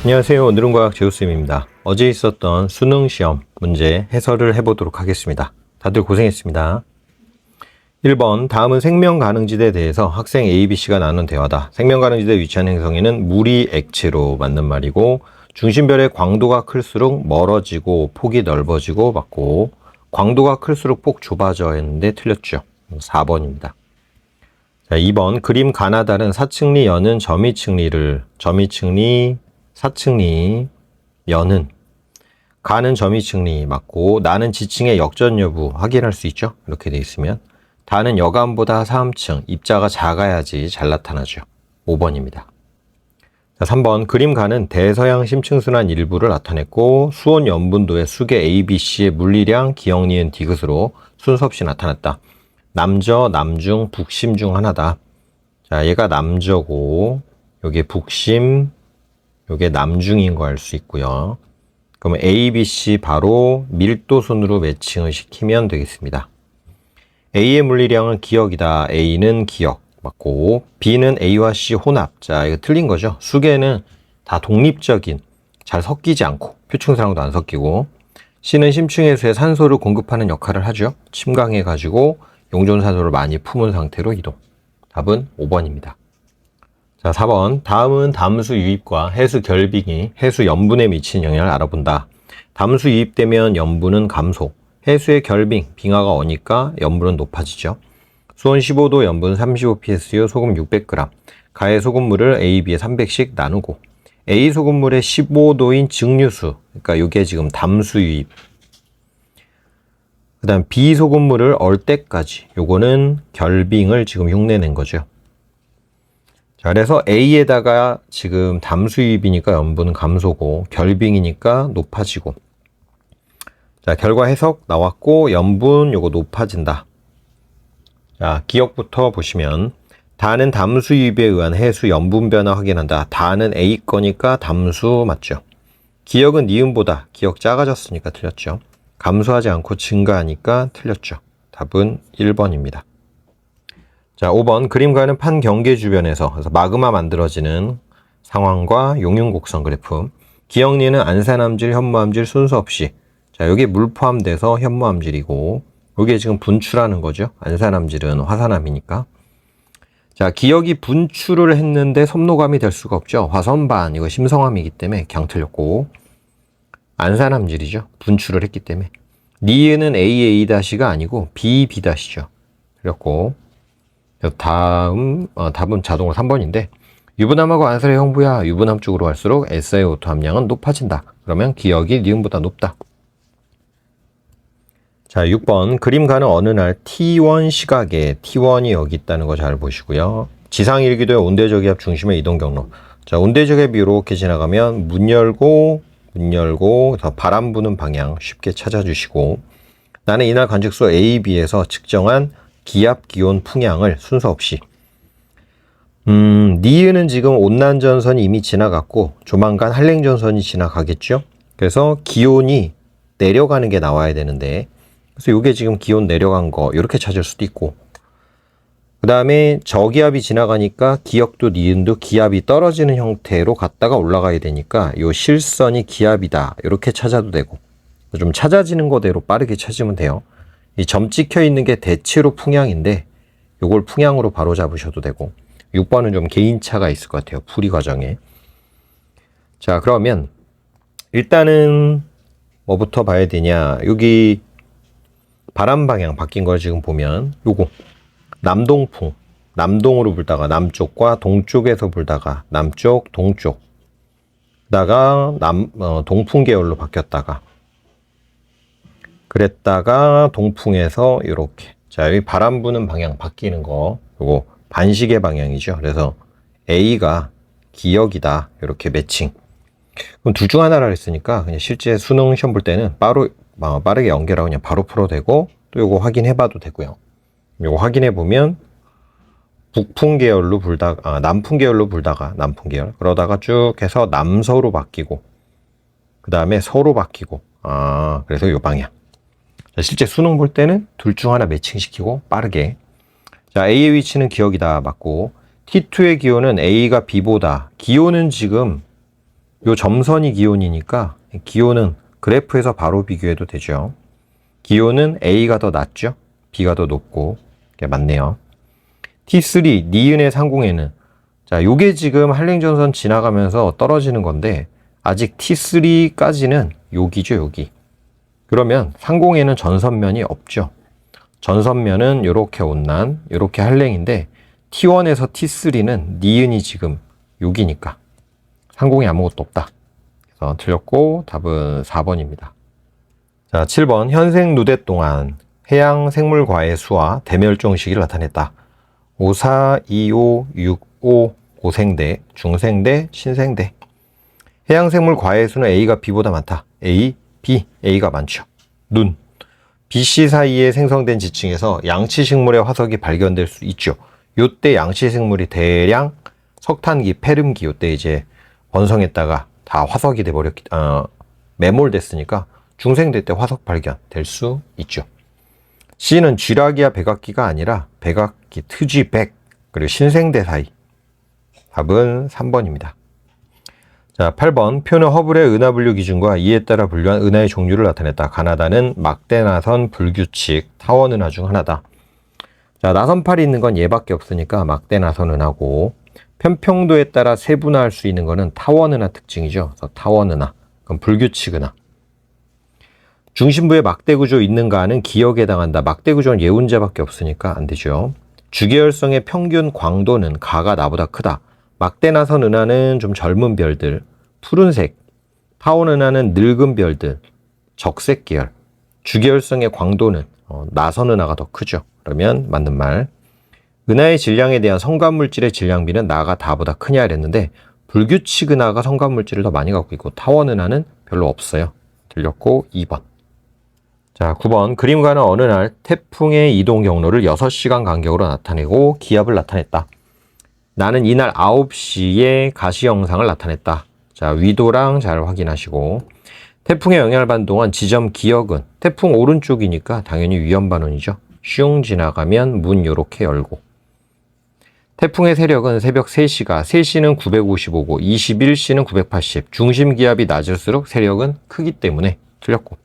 안녕하세요. 오늘은 과학 제우쌤입니다. 어제 있었던 수능 시험 문제 해설을 해보도록 하겠습니다. 다들 고생했습니다. 1번, 다음은 생명가능지대에 대해서 학생 A, B, C가 나눈 대화다. 생명가능지대에 위치한 행성에는 물이 액체로 맞는 말이고, 중심별의 광도가 클수록 멀어지고 폭이 넓어지고 맞고, 광도가 클수록 폭 좁아져 했는데 틀렸죠. 4번입니다. 자, 2번, 그림 가나 다른 사층리 여는 점이층리 사층리 여는 가는 점이층리 맞고, 나는 지층의 역전 여부 확인할 수 있죠. 이렇게 돼 있으면 다는 여간보다 3층, 입자가 작아야지 잘 나타나죠. 5번입니다. 자, 3번, 그림 가는 대서양 심층순환 일부를 나타냈고, 수온 염분도의 수계 ABC의 물리량 기억 니은 디귿으로 순서 없이 나타났다. 남저, 남중, 북심 중 하나다. 자, 얘가 남저고, 요게 북심, 요게 남중인 거 알 수 있고요. 그러면 A, B, C 바로 밀도순으로 매칭을 시키면 되겠습니다. A의 물리량은 기억이다. A는 기억 맞고, B는 A와 C 혼합. 자, 이거 틀린 거죠. 수계는 다 독립적인, 잘 섞이지 않고, 표층상도 안 섞이고, C는 심층해수에 산소를 공급하는 역할을 하죠. 침강해가지고 용존산소를 많이 품은 상태로 이동. 답은 5번입니다. 자, 4번. 다음은 담수 유입과 해수 결빙이 해수 염분에 미치는 영향을 알아본다. 담수 유입되면 염분은 감소, 해수의 결빙, 빙하가 어니까 염분은 높아지죠. 수온 15도, 염분 35psu, 소금 600g. 가의 소금물을 A, B에 300씩 나누고, A 소금물의 15도인 증류수, 그러니까 이게 지금 담수 유입. 그 다음 B 소금물을 얼 때까지, 요거는 결빙을 지금 흉내낸 거죠. 자, 그래서 A에다가 지금 담수 유입이니까 염분은 감소고, 결빙이니까 높아지고. 자, 결과 해석 나왔고, 염분 요거 높아진다. 자, 기억부터 보시면, 다는 담수 유입에 의한 해수 염분 변화 확인한다. 다는 A 거니까 담수 맞죠. 기억은 니은보다, 기억 작아졌으니까 틀렸죠. 감소하지 않고 증가하니까 틀렸죠. 답은 1번입니다. 자, 5번, 그림과는 판 경계 주변에서, 그래서 마그마 만들어지는 상황과 용융 곡선 그래프. 기억 니은 안산암질, 현무암질 순서 없이. 자, 여기 물 포함돼서 현무암질이고, 여기에 지금 분출하는 거죠. 안산암질은 화산암이니까. 자, 기억이 분출을 했는데 섭노감이 될 수가 없죠. 화선반, 이거 심성암이기 때문에 그냥 틀렸고, 안산암질이죠. 분출을 했기 때문에. 니은은 AA-가 아니고 BB-죠. 틀렸고, 답은 자동으로 3번인데, 유부남하고 안산의 형부야. 유부남 쪽으로 갈수록 SiO2 함량은 높아진다. 그러면 기억이 니은보다 높다. 자, 6번. 그림 가는 어느 날 T1 시각에 T1이 여기 있다는 거 잘 보시고요. 지상 일기도의 온대저기압 중심의 이동 경로. 자, 온대저기압이 이렇게 지나가면 문 열고 더 바람 부는 방향 쉽게 찾아주시고, 나는 이날 관측소 A, B에서 측정한 기압, 기온, 풍향을 순서 없이. 니은은 지금 온난전선이 이미 지나갔고 조만간 한랭전선이 지나가겠죠. 그래서 기온이 내려가는 게 나와야 되는데, 그래서 이게 지금 기온 내려간 거 이렇게 찾을 수도 있고, 그 다음에 저기압이 지나가니까 기역도 니은도 기압이 떨어지는 형태로 갔다가 올라가야 되니까 요 실선이 기압이다 이렇게 찾아도 되고, 좀 찾아지는 거대로 빠르게 찾으면 돼요. 이 점 찍혀 있는 게 대체로 풍향인데 요걸 풍향으로 바로 잡으셔도 되고, 6번은 좀 개인차가 있을 것 같아요. 풀이 과정에. 자, 그러면 일단은 뭐부터 봐야 되냐, 여기 바람 방향 바뀐 걸 지금 보면 요거 남동풍, 남동으로 불다가 남쪽과 동쪽에서 불다가 남쪽, 동쪽 다가 동풍 계열로 바뀌었다가 그랬다가 동풍에서 이렇게. 자, 여기 바람 부는 방향 바뀌는 거 요거 반시계 방향이죠. 그래서 A가 기역이다 이렇게 매칭. 그럼 둘 중 하나라 했으니까 그냥 실제 수능 시험 볼 때는 빠르게 연결하고 그냥 바로 풀어도 되고, 또 요거 확인해 봐도 되고요. 요거 확인해 보면 북풍 계열로 불다가 남풍 계열로 불다가 남풍 계열, 그러다가 쭉 해서 남서로 바뀌고 그 다음에 서로 바뀌고, 그래서 요 방향. 자, 실제 수능 볼 때는 둘 중 하나 매칭시키고 빠르게. 자, A의 위치는 기억이다 맞고, T2의 기온은 A가 B보다, 기온은 지금 요 점선이 기온이니까 기온은 그래프에서 바로 비교해도 되죠. 기온은 A가 더 낮죠. B가 더 높고 맞네요. T3 니은의 상공에는 자, 요게 지금 한랭전선 지나가면서 떨어지는 건데 아직 T3까지는 여기죠, 여기. 그러면 상공에는 전선면이 없죠. 전선면은 요렇게 온난, 요렇게 한랭인데 T1에서 T3는 니은이 지금 여기니까 상공에 아무것도 없다. 그래서 틀렸고 답은 4번입니다. 자, 7번 현생 누대 동안 해양 생물 과의 수와 대멸종 시기를 나타냈다. 5, 4, 2, 5, 6, 5 고생대, 중생대, 신생대. 해양 생물 과의 수는 A가 B보다 많다. A, B, A가 많죠. 눈. B, C 사이에 생성된 지층에서 양치식물의 화석이 발견될 수 있죠. 요때 양치식물이 대량 석탄기, 폐름기 요때 이제 번성했다가 다 화석이 돼버렸기, 매몰됐으니까 중생대 때 화석 발견될 수 있죠. C는 쥐라기와 백악기가 아니라 백악기, 트쥐, 백, 그리고 신생대 사이. 답은 3번입니다. 자, 8번. 표는 허블의 은하 분류 기준과 이에 따라 분류한 은하의 종류를 나타냈다. 가나다는 막대나선 불규칙 타원 은하 중 하나다. 자, 나선팔이 있는 건 얘밖에 없으니까 막대나선 은하고 편평도에 따라 세분화할 수 있는 거는 타원 은하 특징이죠. 그래서 타원 은하. 그럼 불규칙 은하. 중심부에 막대 구조 있는가는 기역에 해당한다. 막대 구조는 예운자밖에 없으니까 안 되죠. 주계열성의 평균 광도는 가가 나보다 크다. 막대나선 은하는 좀 젊은 별들, 푸른색, 타원 은하는 늙은 별들, 적색 계열. 주계열성의 광도는 나선 은하가 더 크죠. 그러면 맞는 말. 은하의 질량에 대한 성간물질의 질량비는 나가 다보다 크냐 이랬는데 불규칙 은하가 성간물질을 더 많이 갖고 있고 타원 은하는 별로 없어요. 틀렸고 2번. 자, 9번. 그림과는 어느 날 태풍의 이동 경로를 6시간 간격으로 나타내고 기압을 나타냈다. 나는 이날 9시에 가시 영상을 나타냈다. 자, 위도랑 잘 확인하시고 태풍의 영향을 받는 동안 지점 기역은 태풍 오른쪽이니까 당연히 위험반원이죠. 슝 지나가면 문 요렇게 열고 태풍의 세력은 새벽 3시가 3시는 955고 21시는 980 중심 기압이 낮을수록 세력은 크기 때문에 틀렸고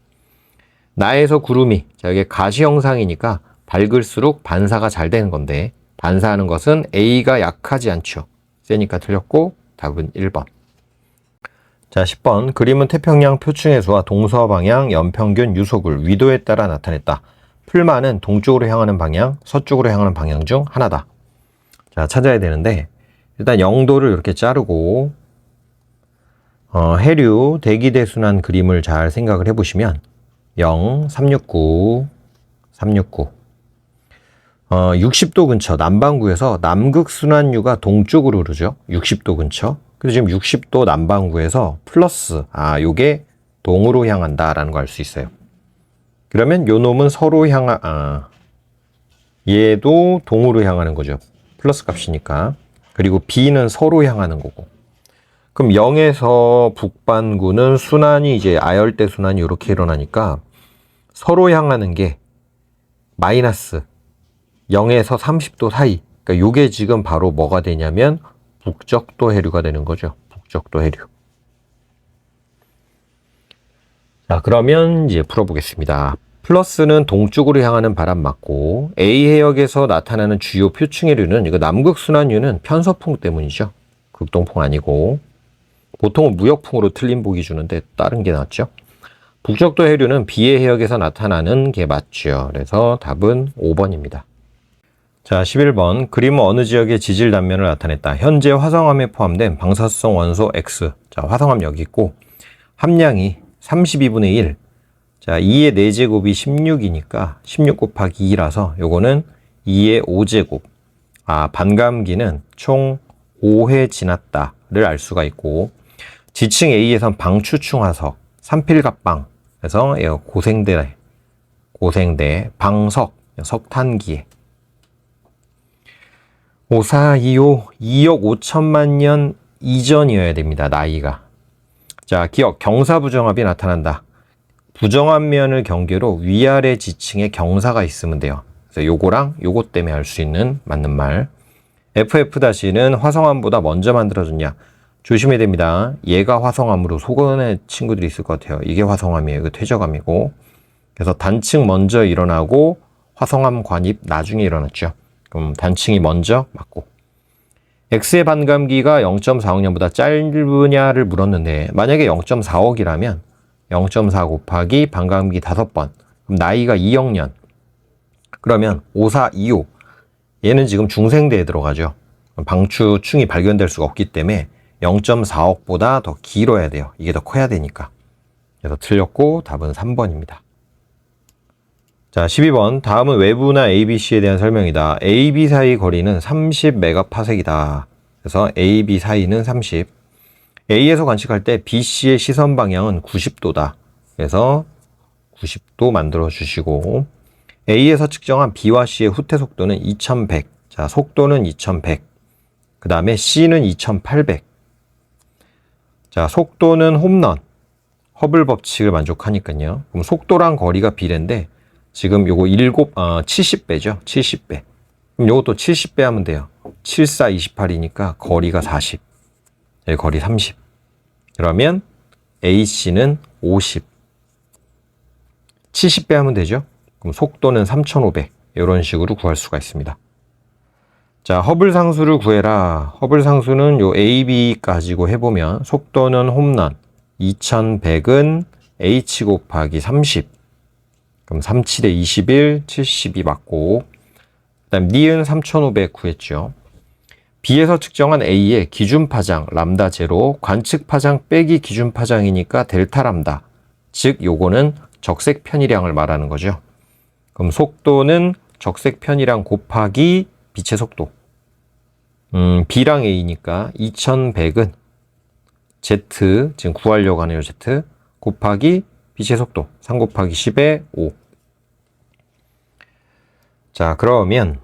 나에서 구름이 자, 이게 가시 영상이니까 밝을수록 반사가 잘 되는 건데 반사하는 것은 A가 약하지 않죠. 세니까 틀렸고 답은 1번. 자, 10번. 그림은 태평양 표층의 수와 동서 방향 연평균 유속을 위도에 따라 나타냈다. 풀만은 동쪽으로 향하는 방향, 서쪽으로 향하는 방향 중 하나다. 자, 찾아야 되는데 일단 영도를 이렇게 자르고 해류 대기대순환 그림을 잘 생각을 해보시면 0, 369, 369 60도 근처 남반구에서 남극순환유가 동쪽으로 흐르죠. 60도 근처. 그래서 지금 60도 남반구에서 플러스 요게 동으로 향한다라는 걸 알 수 있어요. 그러면 요 놈은 서로 얘도 동으로 향하는 거죠. 플러스 값이니까. 그리고 B는 서로 향하는 거고. 그럼 0에서 북반구는 순환이 이제 아열대 순환이 이렇게 일어나니까 서로 향하는 게 마이너스 0에서 30도 사이. 그러니까 요게 지금 바로 뭐가 되냐면 북적도 해류가 되는 거죠. 북적도 해류. 자, 그러면 이제 풀어보겠습니다. 플러스는 동쪽으로 향하는 바람 맞고 A 해역에서 나타나는 주요 표층해류는 이거 남극순환유는 편서풍 때문이죠. 극동풍 아니고 보통은 무역풍으로 틀린 보기 주는데 다른 게 낫죠. 북적도 해류는 B의 해역에서 나타나는 게 맞죠. 그래서 답은 5번입니다. 자, 11번. 그림은 어느 지역의 지질 단면을 나타냈다. 현재 화성암에 포함된 방사성 원소 X. 자, 화성암 여기 있고 함량이 32분의 1. 자, 2의 4제곱이 16이니까 16 곱하기 2라서 요거는 2의 5제곱. 반감기는 총 5회 지났다를 알 수가 있고 지층 A에선 방추충 화석, 산필갑방. 그래서 고생대, 방석, 석탄기에 5425 2억 5천만 년 이전이어야 됩니다. 나이가. 자, 기억 경사부정합이 나타난다. 부정합면을 경계로 위아래 지층에 경사가 있으면 돼요. 그래서 요거랑 요거 때문에 알 수 있는 맞는 말. FF-는 화성암보다 먼저 만들어졌냐? 조심해야 됩니다. 얘가 화성암으로 속어의 친구들이 있을 것 같아요. 이게 화성암이에요. 이거 퇴적암이고. 그래서 단층 먼저 일어나고 화성암 관입 나중에 일어났죠. 그럼 단층이 먼저 맞고. X의 반감기가 0.4억년보다 짧으냐를 물었는데 만약에 0.4억이라면 0.4 곱하기 반감기 5번. 그럼 나이가 2억년. 그러면 5, 4, 2, 5. 얘는 지금 중생대에 들어가죠. 방추충이 발견될 수가 없기 때문에 0.4억보다 더 길어야 돼요. 이게 더 커야 되니까. 그래서 틀렸고 답은 3번입니다. 자, 12번. 다음은 외부나 ABC에 대한 설명이다. AB 사이 거리는 30메가파섹이다. 그래서 AB 사이는 30. A에서 관측할 때 BC의 시선 방향은 90도다. 그래서 90도 만들어 주시고 A에서 측정한 B와 C의 후퇴 속도는 2100. 자, 속도는 2100. 그 다음에 C는 2800. 자, 속도는 홈런. 허블 법칙을 만족하니까요. 그럼 속도랑 거리가 비례인데 지금 요거 70배죠. 70배. 그럼 요것도 70배 하면 돼요. 7, 4, 28이니까 거리가 40. 여기 거리 30. 그러면 AC는 50. 70배 하면 되죠. 그럼 속도는 3500. 이런 식으로 구할 수가 있습니다. 자, 허블 상수를 구해라. 허블 상수는 요 AB 가지고 해보면 속도는 홈런 2100은 H 곱하기 30. 그럼 37에 21, 72 맞고 그 다음 니은 3500 구했죠. B에서 측정한 A의 기준 파장 람다 제로, 관측 파장 빼기 기준 파장이니까 델타 람다. 즉 요거는 적색 편의량을 말하는 거죠. 그럼 속도는 적색 편의량 곱하기 빛의 속도. B랑 A니까 2100은 Z, 지금 구하려고 하네요. Z 곱하기 빛의 속도 3 곱하기 10에 5. 자, 그러면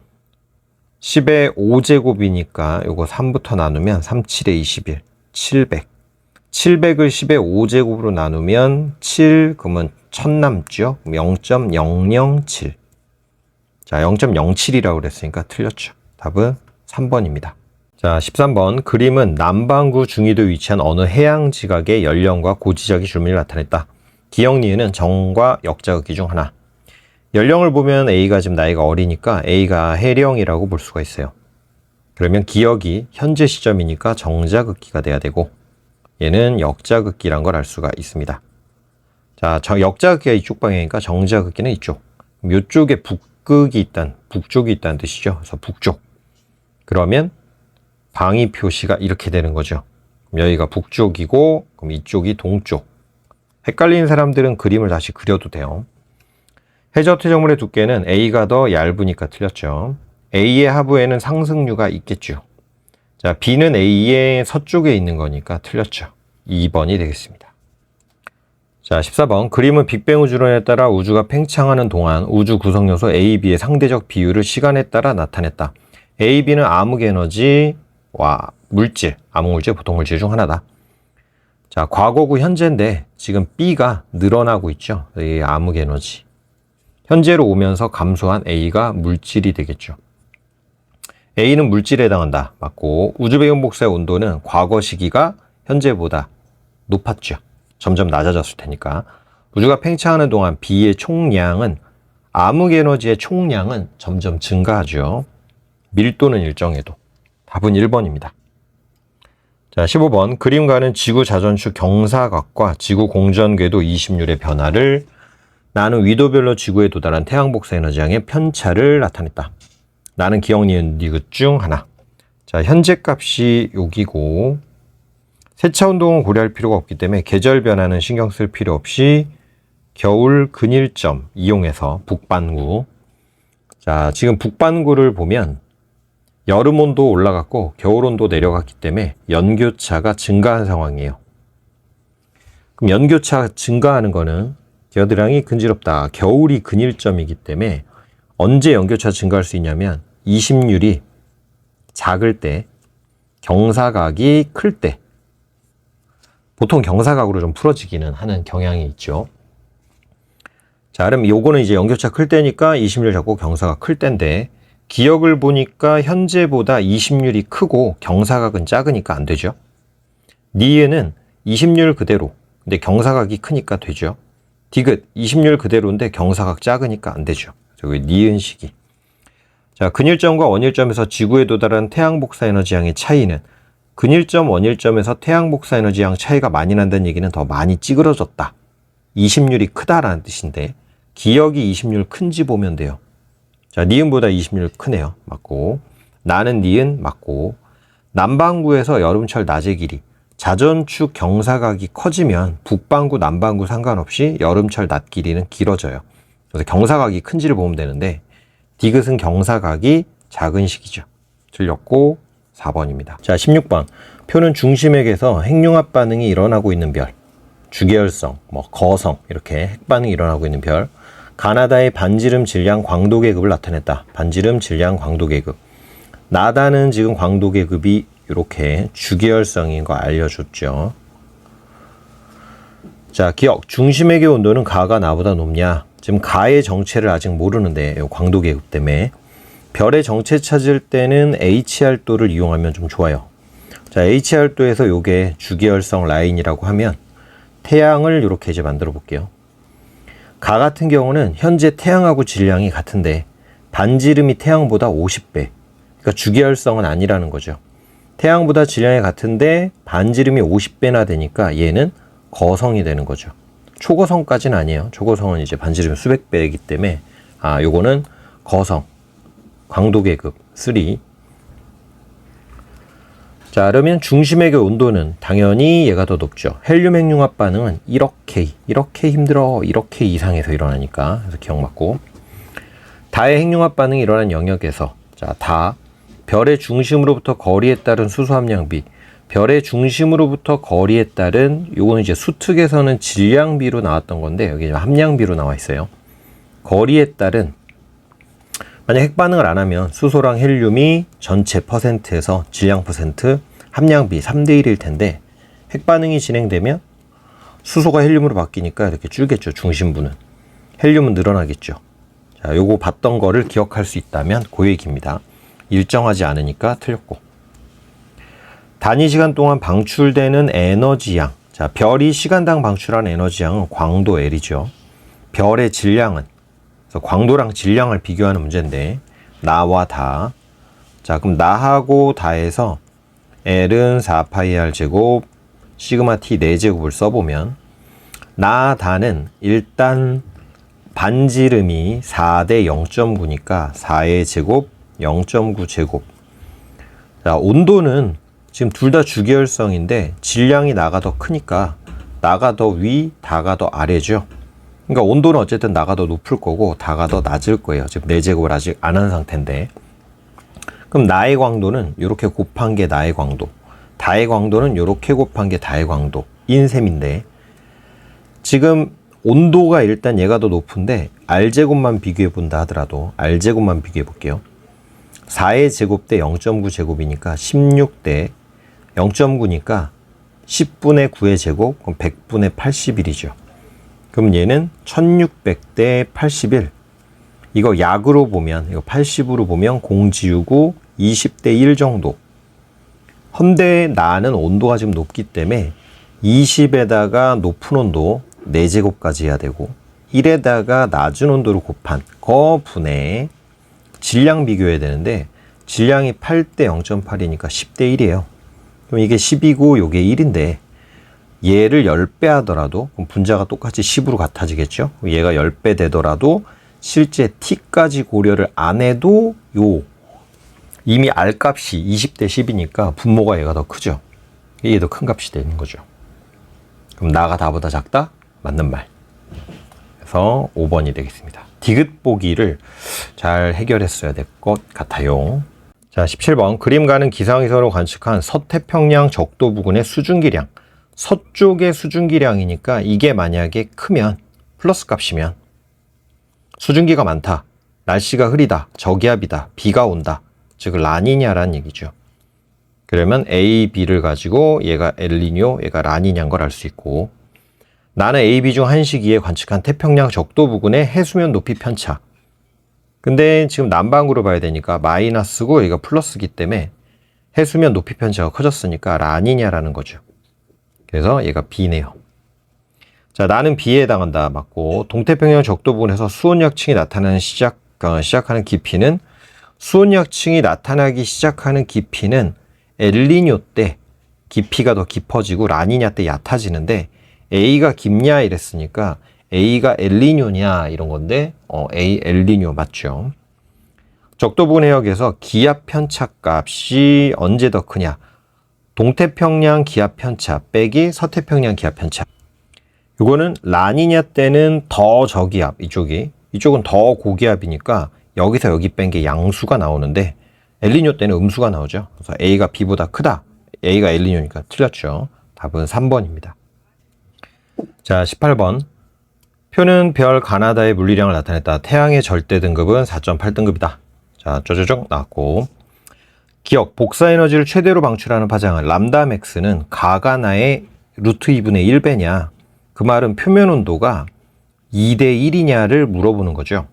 10의 5제곱이니까 요거 3부터 나누면 37에 21, 700. 700을 10의 5제곱으로 나누면 7, 그러면 1000 남죠? 0.007. 자, 0.07이라고 그랬으니까 틀렸죠. 답은 3번입니다. 자, 13번. 그림은 남반구 중위도에 위치한 어느 해양 지각의 연령과 고지적인 줄무늬를 나타냈다. 기역, 니은은 정과 역자극기 중 하나. 연령을 보면 A가 지금 나이가 어리니까 A가 해령이라고 볼 수가 있어요. 그러면 기역이 현재 시점이니까 정자극기가 돼야 되고 얘는 역자극기란 걸 알 수가 있습니다. 자, 역자극기가 이쪽 방향이니까 정자극기는 이쪽. 이쪽에 북극이 북쪽이 있다는 뜻이죠. 그래서 북쪽. 그러면 방위 표시가 이렇게 되는 거죠. 여기가 북쪽이고 그럼 이쪽이 동쪽. 헷갈리는 사람들은 그림을 다시 그려도 돼요. 해저 퇴적물의 두께는 A가 더 얇으니까 틀렸죠. A의 하부에는 상승류가 있겠죠. 자, B는 A의 서쪽에 있는 거니까 틀렸죠. 2번이 되겠습니다. 자, 14번. 그림은 빅뱅 우주론에 따라 우주가 팽창하는 동안 우주 구성 요소 A, B의 상대적 비율을 시간에 따라 나타냈다. A, B는 암흑 에너지와 물질, 암흑물질, 보통물질 중 하나다. 자, 과거고 현재인데 지금 B가 늘어나고 있죠. 이 암흑 에너지. 현재로 오면서 감소한 A가 물질이 되겠죠. A는 물질에 해당한다. 맞고 우주 배경 복사의 온도는 과거 시기가 현재보다 높았죠. 점점 낮아졌을 테니까. 우주가 팽창하는 동안 B의 총량은 암흑 에너지의 총량은 점점 증가하죠. 밀도는 일정해도. 답은 1번입니다. 자, 15번. 그림과는 지구 자전축 경사각과 지구 공전 궤도 20률의 변화를 나는 위도별로 지구에 도달한 태양 복사 에너지량의 편차를 나타냈다. 나는 기억, 니은, 디귿 중 하나. 자, 현재 값이 여기고 세차 운동은 고려할 필요가 없기 때문에 계절 변화는 신경 쓸 필요 없이 겨울 근일점 이용해서 북반구. 자, 지금 북반구를 보면 여름 온도 올라갔고 겨울 온도 내려갔기 때문에 연교차가 증가한 상황이에요. 그럼 연교차 증가하는 거는 겨드랑이 근지럽다. 겨울이 근일점이기 때문에 언제 연교차 증가할 수 있냐면 20률이 작을 때, 경사각이 클 때. 보통 경사각으로 좀 풀어지기는 하는 경향이 있죠. 자, 그럼 요거는 이제 연교차 클 때니까 20률 작고 경사각 클 때인데 기역을 보니까 현재보다 20률이 크고 경사각은 작으니까 안 되죠. 니은은 20률 그대로. 근데 경사각이 크니까 되죠. 디귿 20률 그대로인데 경사각 작으니까 안 되죠. 저기 니은식이. 자, 근일점과 원일점에서 지구에 도달한 태양 복사 에너지양의 차이는 근일점, 원일점에서 태양 복사 에너지양 차이가 많이 난다는 얘기는 더 많이 찌그러졌다. 20률이 크다라는 뜻인데 기역이 20률 큰지 보면 돼요. 자, 니은보다 20률 크네요. 맞고. 나는 니은 맞고. 남반구에서 여름철 낮의 길이 자전축 경사각이 커지면 북반구, 남반구 상관없이 여름철 낮 길이는 길어져요. 그래서 경사각이 큰지를 보면 되는데 디귿은 경사각이 작은 식이죠. 틀렸고 4번입니다. 자, 16번. 표는 중심액에서 핵융합 반응이 일어나고 있는 별, 주계열성, 거성 이렇게 핵반응이 일어나고 있는 별, 가나다의 반지름 질량 광도 계급을 나타냈다. 반지름 질량 광도 계급. 나다는 지금 광도 계급이 이렇게 주계열성인 거 알려줬죠. 자, 기억. 중심액의 온도는 가가 나보다 높냐? 지금 가의 정체를 아직 모르는데 이 광도 계급 때문에 별의 정체 찾을 때는 HR도를 이용하면 좀 좋아요. 자, HR도에서 요게 주계열성 라인이라고 하면 태양을 이렇게 이제 만들어 볼게요. 가 같은 경우는 현재 태양하고 질량이 같은데 반지름이 태양보다 50배. 그러니까 주계열성은 아니라는 거죠. 태양보다 질량이 같은데 반지름이 50배나 되니까 얘는 거성이 되는 거죠. 초거성까지는 아니에요. 초거성은 이제 반지름이 수백 배이기 때문에 요거는 거성, 광도계급 3. 자, 그러면 중심액의 온도는 당연히 얘가 더 높죠. 헬륨 핵융합 반응은 1억 K, 이렇게 힘들어, 1억 K 이상에서 일어나니까. 그래서 기억 맞고. 다의 핵융합 반응이 일어난 영역에서, 자, 다 별의 중심으로부터 거리에 따른 수소 함량비, 별의 중심으로부터 거리에 따른, 요거는 이제 수특에서는 질량비로 나왔던 건데 여기 함량비로 나와 있어요. 거리에 따른, 만약 핵반응을 안 하면 수소랑 헬륨이 전체 퍼센트에서 질량 퍼센트, 함량비 3대 1일 텐데 핵반응이 진행되면 수소가 헬륨으로 바뀌니까 이렇게 줄겠죠. 중심부는. 헬륨은 늘어나겠죠. 자, 요거 봤던 거를 기억할 수 있다면 그 얘기입니다. 일정하지 않으니까 틀렸고. 단위 시간 동안 방출되는 에너지양. 자, 별이 시간당 방출하는 에너지양은 광도 L이죠. 별의 질량은, 그래서 광도랑 질량을 비교하는 문제인데 나와 다. 자, 그럼 나하고 다에서 L은 4파이R 제곱, 시그마 T 4제곱을 써보면 나, 다는 일단 반지름이 4대 0.9니까 4의 제곱, 0.9 제곱. 자, 온도는 지금 둘 다 주계열성인데 질량이 나가 더 크니까 나가 더 위, 다가 더 아래죠. 그러니까 온도는 어쨌든 나가 더 높을 거고 다가 더 낮을 거예요. 지금 4제곱을 아직 안 한 상태인데. 그럼 나의 광도는 이렇게 곱한 게 나의 광도, 다의 광도는 이렇게 곱한 게 다의 광도인 셈인데 지금 온도가 일단 얘가 더 높은데 R제곱만 비교해 본다 하더라도 R제곱만 비교해 볼게요. 4의 제곱 대 0.9 제곱이니까 16대 0.9니까 10분의 9의 제곱, 그럼 100분의 81이죠. 그럼 얘는 1600대 81. 이거 약으로 보면, 이거 80으로 보면 공지우고 20대 1 정도. 헌데 나는 온도가 지금 높기 때문에 20에다가 높은 온도 4제곱까지 해야 되고 1에다가 낮은 온도를 곱한 거 분의 질량 비교해야 되는데 질량이 8대 0.8이니까 10대 1이에요. 그럼 이게 10이고 요게 1인데 얘를 10배 하더라도 그럼 분자가 똑같이 10으로 같아지겠죠. 얘가 10배 되더라도 실제 t까지 고려를 안 해도 이미 R값이 20대 10이니까 분모가 얘가 더 크죠. 이게 더 큰 값이 되는 거죠. 그럼 나가 다보다 작다? 맞는 말. 그래서 5번이 되겠습니다. 디귿 보기를 잘 해결했어야 될 것 같아요. 자, 17번. 그림 가는 기상위성으로 관측한 서태평양 적도 부근의 수증기량. 서쪽의 수증기량이니까 이게 만약에 크면, 플러스 값이면 수증기가 많다, 날씨가 흐리다, 저기압이다, 비가 온다. 즉 라니냐라는 얘기죠. 그러면 A, B를 가지고 얘가 엘니뇨, 얘가 라니냐인 걸 알 수 있고, 나는 A, B 중 한 시기에 관측한 태평양 적도 부근의 해수면 높이 편차. 근데 지금 남반구로 봐야 되니까 마이너스고 얘가 플러스기 때문에 해수면 높이 편차가 커졌으니까 라니냐라는 거죠. 그래서 얘가 B네요. 자, 나는 B에 해당한다. 맞고, 동태평양 적도 부근에서 수온약층이 나타나는 시작하는 깊이는, 수온약층이 나타나기 시작하는 깊이는 엘니뇨 때 깊이가 더 깊어지고 라니냐 때 얕아지는데, A가 깊냐 이랬으니까 A가 엘니뇨냐 이런 건데, A 엘니뇨 맞죠? 적도 부근 해역에서 기압 편차 값이 언제 더 크냐? 동태평양 기압 편차 빼기 서태평양 기압 편차. 이거는 라니냐 때는 더 저기압, 이쪽은 더 고기압이니까 여기서 여기 뺀 게 양수가 나오는데 엘니뇨 때는 음수가 나오죠. 그래서 A가 B보다 크다. A가 엘니뇨니까 틀렸죠. 답은 3번입니다. 자, 18번. 표는 별 가나다의 물리량을 나타냈다. 태양의 절대 등급은 4.8등급이다. 자, 쪼쪼쪼 나왔고. 기억, 복사에너지를 최대로 방출하는 파장은 람다 맥스는 가가나의 루트 2분의 1배냐. 그 말은 표면 온도가 2대 1이냐를 물어보는 거죠.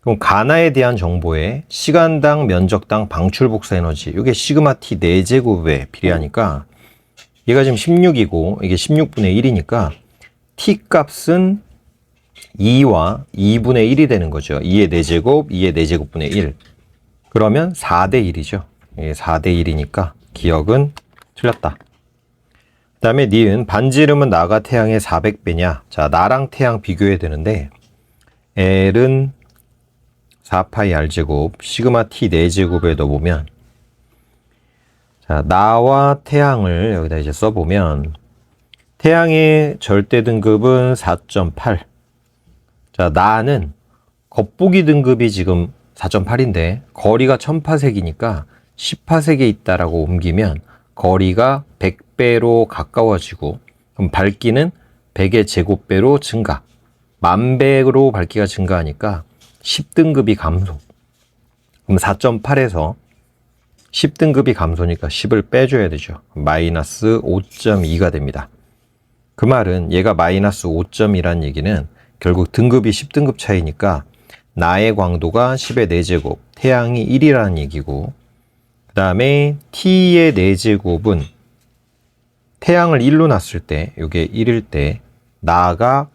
그럼 가나에 대한 정보에 시간당 면적당 방출 복사에너지, 이게 시그마 T 4제곱에 비례하니까 얘가 지금 16이고 이게 16분의 1이니까 T 값은 2와 2분의 1이 되는 거죠. 2의 4제곱, 2의 4제곱분의 1. 그러면 4대 1이죠. 4대 1이니까 기억은 틀렸다. 그 다음에 니은 반지름은 나가 태양의 400배냐. 자, 나랑 태양 비교해야 되는데 L은 4파이 R제곱 시그마 T 4제곱에 넣어보면, 자, 나와 태양을 여기다 이제 써보면 태양의 절대 등급은 4.8. 자, 나는 겉보기 등급이 지금 4.8인데 거리가 1000파색이니까 10파색에 있다라고 옮기면 거리가 100배로 가까워지고, 그럼 밝기는 100의 제곱배로 증가. 10,000배로 밝기가 증가하니까 10등급이 감소. 그럼 4.8에서 10등급이 감소니까 10을 빼줘야 되죠. 마이너스 5.2가 됩니다. 그 말은 얘가 마이너스 5.2란 얘기는 결국 등급이 10등급 차이니까 나의 광도가 10의 4제곱, 태양이 1이라는 얘기고, 그 다음에 T의 4제곱은 태양을 1로 놨을 때, 요게 1일 때, 나가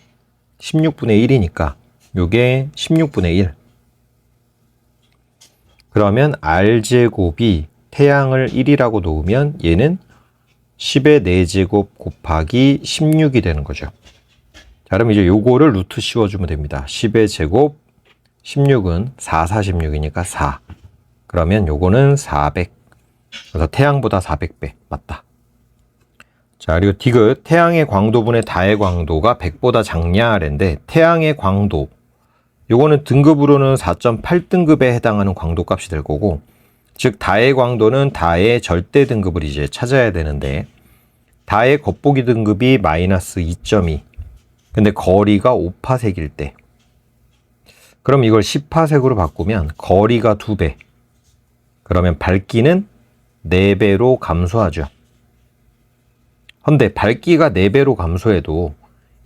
16분의 1이니까 요게 16분의 1. 그러면 R제곱이 태양을 1이라고 놓으면 얘는 10의 4제곱 곱하기 16이 되는 거죠. 자, 그럼 이제 요거를 루트 씌워주면 됩니다. 10의 제곱, 16은 4, 46이니까 4. 그러면 요거는 400. 그래서 태양보다 400배. 맞다. 자, 그리고 디귿. 태양의 광도분의 다의 광도가 100보다 작냐랬는데 태양의 광도. 요거는 등급으로는 4.8등급에 해당하는 광도 값이 될 거고, 즉 다의 광도는 다의 절대 등급을 이제 찾아야 되는데 다의 겉보기 등급이 마이너스 2.2. 근데 거리가 5파색일 때, 그럼 이걸 10파색으로 바꾸면 거리가 2배. 그러면 밝기는 4배로 감소하죠. 근데 밝기가 4배로 감소해도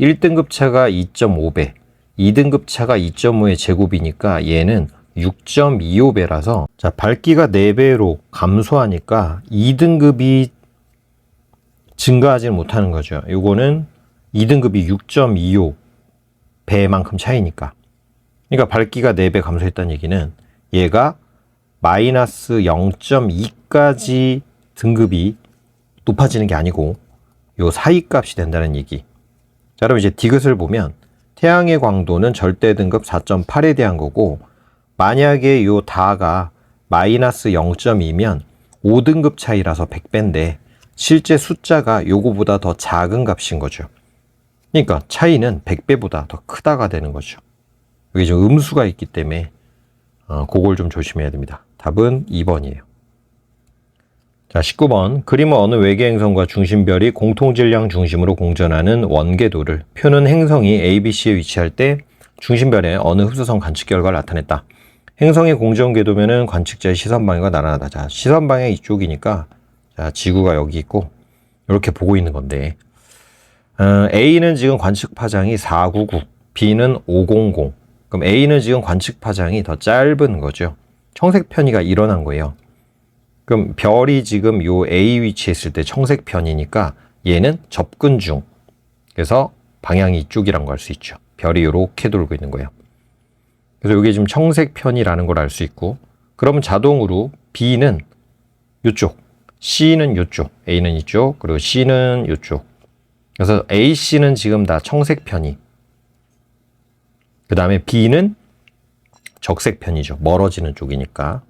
1등급 차가 2.5배, 2등급 차가 2.5의 제곱이니까 얘는 6.25배라서, 자, 밝기가 4배로 감소하니까 2등급이 증가하지 못하는 거죠. 요거는 2등급이 6.25배만큼 차이니까. 그러니까 밝기가 4배 감소했다는 얘기는 얘가 마이너스 0.2까지 등급이 높아지는 게 아니고 요 사이 값이 된다는 얘기. 자, 그럼 이제 디귿을 보면 태양의 광도는 절대 등급 4.8에 대한 거고, 만약에 요 다가 마이너스 0.2면 5등급 차이라서 100배인데 실제 숫자가 요거보다 더 작은 값인 거죠. 그러니까 차이는 100배보다 더 크다가 되는 거죠. 여기 좀 음수가 있기 때문에 그걸 좀 조심해야 됩니다. 답은 2번이에요. 자, 19번. 그림은 어느 외계 행성과 중심별이 공통질량 중심으로 공전하는 원궤도를, 표는 행성이 ABC에 위치할 때 중심별의 어느 흡수성 관측 결과를 나타냈다. 행성의 공전궤도면은 관측자의 시선 방향과 나란하다. 자, 시선 방향이 이쪽이니까, 자, 지구가 여기 있고 이렇게 보고 있는 건데, A는 지금 관측 파장이 499, B는 500. 그럼 A는 지금 관측 파장이 더 짧은 거죠. 청색 편이가 일어난 거예요. 그럼 별이 지금 요 A 위치에 있을 때 청색 편이니까 얘는 접근 중. 그래서 방향이 이쪽이란 걸 알 수 있죠. 별이 이렇게 돌고 있는 거예요. 그래서 이게 지금 청색 편이라는 걸 알 수 있고, 그러면 자동으로 B는 이쪽, C는 이쪽, A는 이쪽, 그리고 C는 이쪽. 그래서 A, C는 지금 다 청색 편이. 그 다음에 B는 적색 편이죠. 멀어지는 쪽이니까.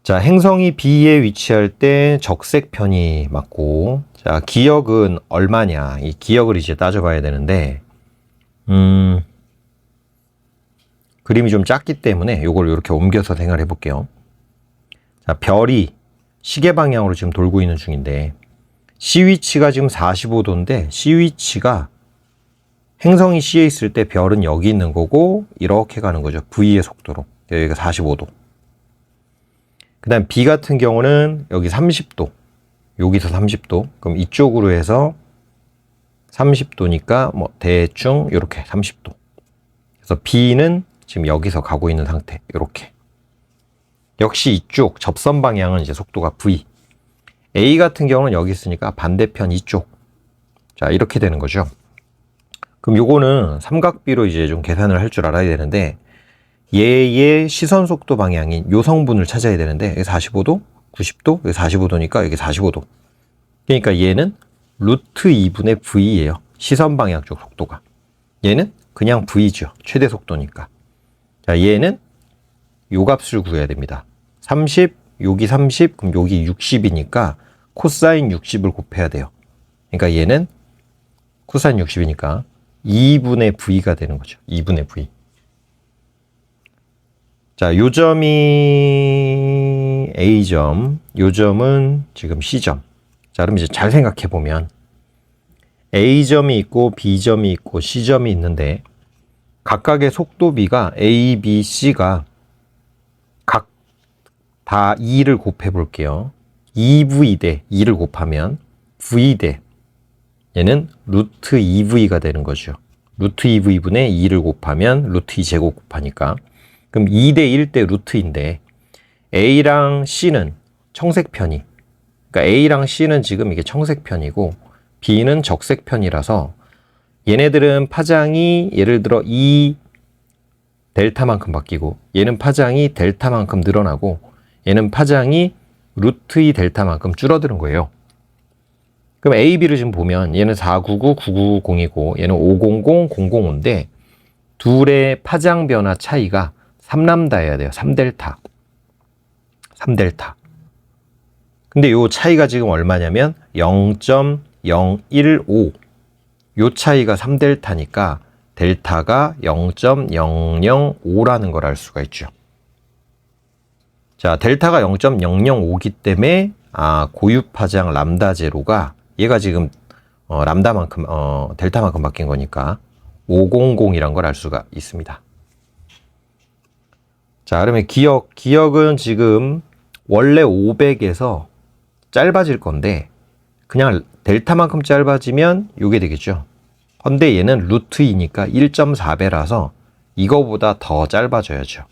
자, 행성이 B에 위치할 때 적색 편이 맞고, 자, 기역은 얼마냐? 이 기역을 이제 따져봐야 되는데, 그림이 좀 작기 때문에 이걸 이렇게 옮겨서 생각해 볼게요. 자, 별이 시계 방향으로 지금 돌고 있는 중인데, C 위치가 지금 45도인데, C 위치가 행성이 C에 있을 때 별은 여기 있는 거고, 이렇게 가는 거죠. V의 속도로. 여기가 45도. 그 다음 B 같은 경우는 여기 30도. 여기서 30도. 그럼 이쪽으로 해서 30도니까 뭐 대충 이렇게 30도. 그래서 B는 지금 여기서 가고 있는 상태. 이렇게. 역시 이쪽 접선 방향은 이제 속도가 V. A 같은 경우는 여기 있으니까 반대편 이쪽. 자, 이렇게 되는 거죠. 그럼 요거는 삼각비로 이제 좀 계산을 할 줄 알아야 되는데, 얘의 시선 속도 방향인 요 성분을 찾아야 되는데, 여기 45도, 90도, 여기 45도니까 여기 45도. 그러니까 얘는 루트 2분의 V예요. 시선 방향 쪽 속도가. 얘는 그냥 V죠. 최대 속도니까. 자, 얘는 요 값을 구해야 됩니다. 30, 여기 30, 그럼 여기 60이니까 코사인 60을 곱해야 돼요. 그러니까 얘는 코사인 60이니까 2분의 V가 되는 거죠. 2분의 V. 자, 요 점이 A점, 요 점은 지금 C점. 자, 그럼 이제 잘 생각해 보면 A점이 있고 B점이 있고 C점이 있는데, 각각의 속도비가 A, B, C가 각 다 2를 곱해 볼게요. 2V 대 2를 곱하면 V 대 얘는 루트 2V가 되는 거죠. 루트 2V분의 2를 곱하면 루트 2제곱 곱하니까. 그럼 2대 1 대 루트인데, A랑 C는 청색편이, 그러니까 A랑 C는 지금 이게 청색편이고 B는 적색편이라서 얘네들은 파장이 예를 들어 2 델타만큼 바뀌고, 얘는 파장이 델타만큼 늘어나고, 얘는 파장이 루트 2 델타만큼 줄어드는 거예요. 그럼 A, B를 지금 보면 얘는 499, 990이고 얘는 500, 005인데 둘의 파장 변화 차이가 3람다여야 돼요. 3델타. 3델타. 근데 요 차이가 지금 얼마냐면 0.015. 요 차이가 3델타니까 델타가 0.005라는 걸 알 수가 있죠. 자, 델타가 0.005기 때문에 고유 파장 람다 제로가 얘가 지금 람다만큼 델타만큼 바뀐 거니까 500이란 걸 알 수가 있습니다. 자, 그러면 기역은 지금 원래 500에서 짧아질 건데 그냥 델타만큼 짧아지면 요게 되겠죠. 근데 얘는 루트 2니까 1.4배라서 이거보다 더 짧아져야죠.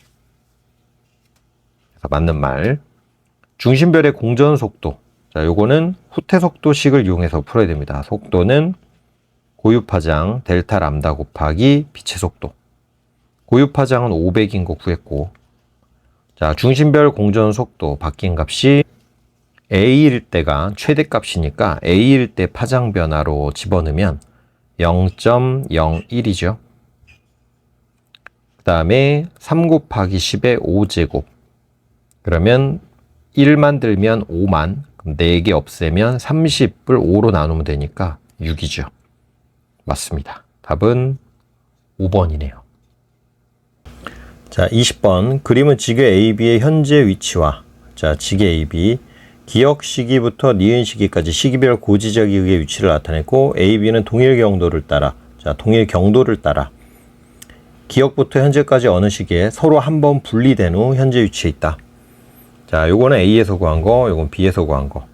그래서 맞는 말. 중심별의 공전 속도. 자, 요거는 후퇴 속도식을 이용해서 풀어야 됩니다. 속도는 고유 파장 델타 람다 곱하기 빛의 속도. 고유 파장은 500인 거 구했고, 자, 중심별 공전 속도 바뀐 값이 A일 때가 최대값이니까 A일 때 파장 변화로 집어넣으면 0.01이죠. 그 다음에 3 곱하기 10의 5제곱. 그러면 1만 들면 5만, 그럼 4개 없애면 30을 5로 나누면 되니까 6이죠. 맞습니다. 답은 5번이네요. 자, 20번. 그림은 지구 AB의 현재 위치와, 자, 지구 AB 기역 시기부터 니은 시기까지 시기별 고지적 이극의 위치를 나타냈고, AB는 동일 경도를 따라, 자, 동일 경도를 따라 기역부터 현재까지 어느 시기에 서로 한 번 분리된 후 현재 위치에 있다. 자, 요거는 A에서 구한 거, 요건 B에서 구한 거.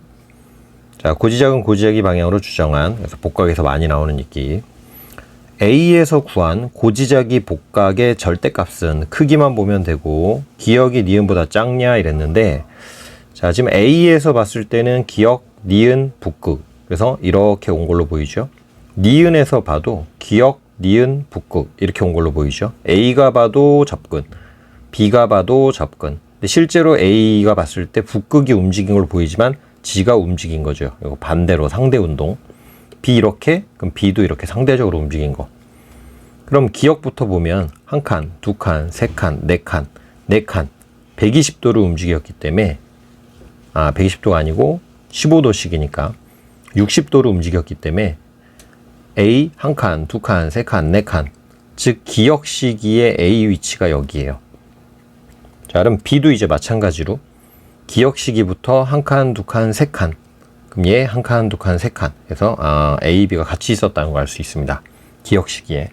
자, 고지작은 고지작이 방향으로 주정한, 그래서 복각에서 많이 나오는 읽기. A에서 구한 고지작이 복각의 절대값은 크기만 보면 되고, 기역이 니은보다 작냐 이랬는데, 자, 지금 A에서 봤을 때는 기역 니은, 북극. 그래서 이렇게 온 걸로 보이죠. 니은에서 봐도 기역, 니은, 북극 이렇게 온 걸로 보이죠. A가 봐도 접근, B가 봐도 접근. 근데 실제로 A가 봤을 때 북극이 움직인 걸로 보이지만 G가 움직인 거죠. 이거 반대로 상대 운동. B 이렇게, 그럼 B도 이렇게 상대적으로 움직인 거. 그럼 기역부터 보면 한 칸, 두 칸, 세 칸, 네 칸, 네 칸, 120도를 움직였기 때문에 120도가 아니고 15도씩이니까 60도를 움직였기 때문에 A 한 칸, 두 칸, 세 칸, 네 칸, 즉 기역 시기의 A 위치가 여기예요. 자, 그럼 B도 이제 마찬가지로 기역 시기부터 한 칸, 두 칸, 세 칸, 그럼 얘 한 칸, 두 칸, 세 칸 해서 A, B가 같이 있었다는 걸 알 수 있습니다. 기역 시기에.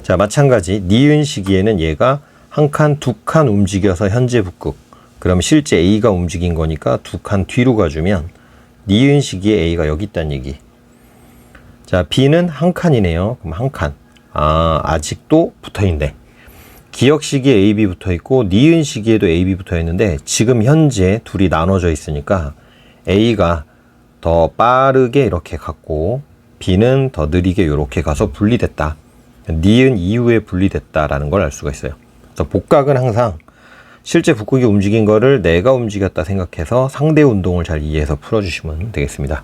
자, 마찬가지 니은 시기에는 얘가 한 칸, 두 칸 움직여서 현재 북극. 그럼 실제 A가 움직인 거니까 두 칸 뒤로 가주면 니은 시기에 A가 여기 있다는 얘기. 자, B는 한 칸이네요. 그럼 한 칸. 아직도 붙어있네. 기역 시기에 A, B 붙어있고 니은 시기에도 A, B 붙어있는데 지금 현재 둘이 나눠져 있으니까 A가 더 빠르게 이렇게 갔고 B는 더 느리게 이렇게 가서 분리됐다. 니은 이후에 분리됐다라는 걸 알 수가 있어요. 그래서 복각은 항상 실제 북극이 움직인 거를 내가 움직였다 생각해서 상대 운동을 잘 이해해서 풀어주시면 되겠습니다.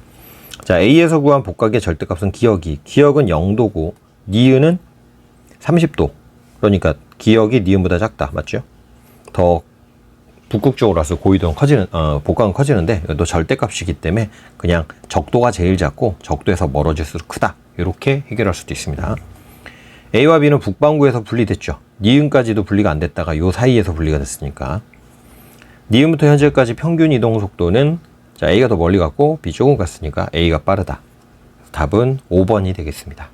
자, A에서 구한 복각의 절대값은 기역은 0도고 니은은 30도. 그러니까 기역이 니은보다 작다. 맞죠? 더 북극 쪽으로 와서 고이동은 커지는, 복각은 커지는데 이것도 절대값이기 때문에 그냥 적도가 제일 작고 적도에서 멀어질수록 크다. 이렇게 해결할 수도 있습니다. A와 B는 북반구에서 분리됐죠. 니은까지도 분리가 안 됐다가 요 사이에서 분리가 됐으니까. 니은부터 현재까지 평균 이동 속도는 자, A가 더 멀리 갔고 B 조금 갔으니까 A가 빠르다. 답은 5번이 되겠습니다.